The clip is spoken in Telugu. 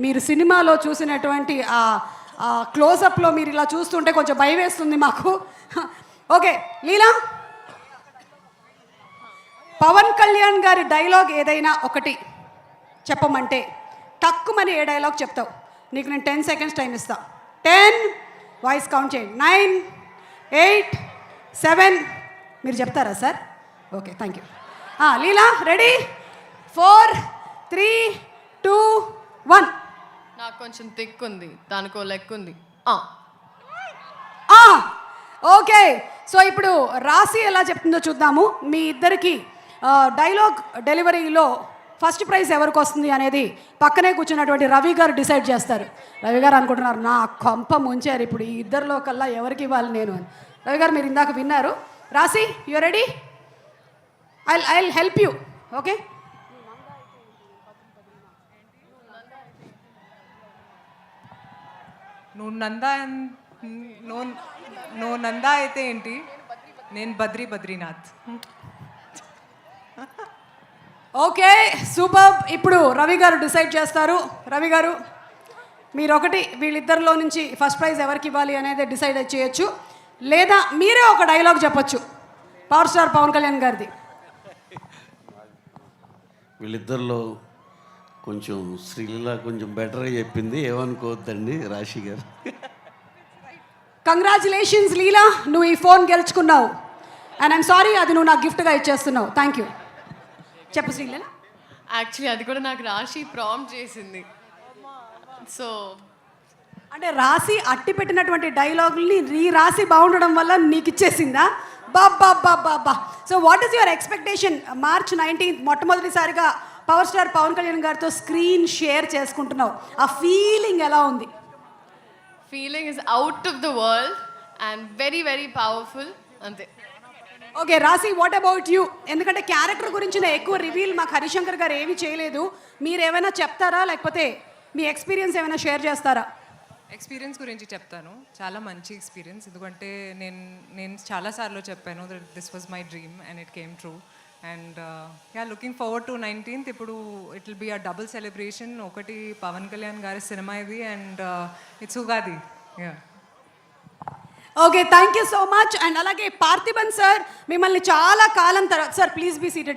మీరు సినిమాలో చూసినటువంటి ఆ క్లోజప్లో మీరు ఇలా చూస్తుంటే కొంచెం భయం వేస్తుంది మాకు. ఓకే లీలా, పవన్ కళ్యాణ్ గారి డైలాగ్ ఏదైనా ఒకటి చెప్పమంటే తక్కువని ఏ డైలాగ్ చెప్తావు? నీకు నేను 10 సెకండ్స్ టైం ఇస్తా. 10, వాయిస్ కౌంట్ చేయండి. 9, 8, 7. మీరు చెప్తారా sir? Okay, thank you. Leela ready? 4, 3, 2, 1. నాకు కొంచెం థిక్ ఉంది, దానికో లెక్క ఉంది. ఓకే, సో ఇప్పుడు రాశి ఎలా చెప్తుందో చూద్దాము. మీ ఇద్దరికి డైలాగ్ డెలివరీలో ఫస్ట్ ప్రైజ్ ఎవరికి వస్తుంది అనేది పక్కనే కూర్చున్నటువంటి రవి గారు డిసైడ్ చేస్తారు. రవి గారు అనుకుంటున్నారు నా కొంప ముంచారు ఇప్పుడు ఈ ఇద్దరిలో కల్లా ఎవరికి ఇవ్వాలి నేను అని. రవి గారు మీరు ఇందాక విన్నారు. రాశి you ready? I help you. Okay, నువ్వు నందా అయితే ఏంటి, నేను బద్రీనాథ్. Okay super. ఇప్పుడు రవి గారు డిసైడ్ చేస్తారు. రవి గారు మీరు ఒకటి వీళ్ళిద్దరిలో నుంచి ఫస్ట్ ప్రైజ్ ఎవరికి ఇవ్వాలి అనేది డిసైడ్ చేయొచ్చు, లేదా మీరే ఒక డైలాగ్ చెప్పొచ్చు పవర్ స్టార్ పవన్ కళ్యాణ్ గారిది. వీళ్ళిద్దరిలో కొంచెం శ్రీలీల కొంచెం బెటర్గా చెప్పింది, ఏమనుకోవద్దండి రాశి గారు. కంగ్రాచులేషన్స్ లీలా, నువ్వు ఈ ఫోన్ గెలుచుకున్నావు. అండ్ ఐమ్ సారీ, అది నువ్వు నాకు గిఫ్ట్గా ఇచ్చేస్తున్నావు. Thank you. చెప్పు శ్రీలీల. యాక్చువల్లీ అది కూడా నాకు రాశి ప్రాంప్ట్ చేసింది. సో అంటే రాశి అట్టి పెట్టినటువంటి డైలాగుల్ని ఈ రాశి బాగుండడం వల్ల నీకు ఇచ్చేసిందా? బాబా. So what is your expectation? March 19th మొట్టమొదటిసారిగా పవర్ స్టార్ పవన్ కళ్యాణ్ గారితో స్క్రీన్ షేర్ చేసుకుంటున్నావు. ఆ ఫీలింగ్ ఎలా ఉంది? Feeling is out of the world and very very powerful, అంతే. ఓకే రాశి, వాట్ అబౌట్ యూ? ఎందుకంటే క్యారెక్టర్ గురించిన ఎక్కువ రివీల్ మాకు హరిశంకర్ గారు ఏమీ చేయలేదు. మీరు ఏమైనా చెప్తారా, లేకపోతే మీ ఎక్స్పీరియన్స్ ఏమైనా షేర్ చేస్తారా? ఎక్స్పీరియన్స్ గురించి చెప్తాను. చాలా మంచి ఎక్స్పీరియన్స్, ఎందుకంటే నేను చాలాసార్లు చెప్పాను this was my dream and it came true. And looking forward to 19th. ఇప్పుడు it will be a double celebration. ఒకటి పవన్ కళ్యాణ్ గారి సినిమా ఇది, and it's Ugadi. Okay, thank you so much. And అలాగే పార్థిబన్ సార్, మిమ్మల్ని చాలా కాలం తర్వాత, సార్ ప్లీజ్ బీ సీటెడ్.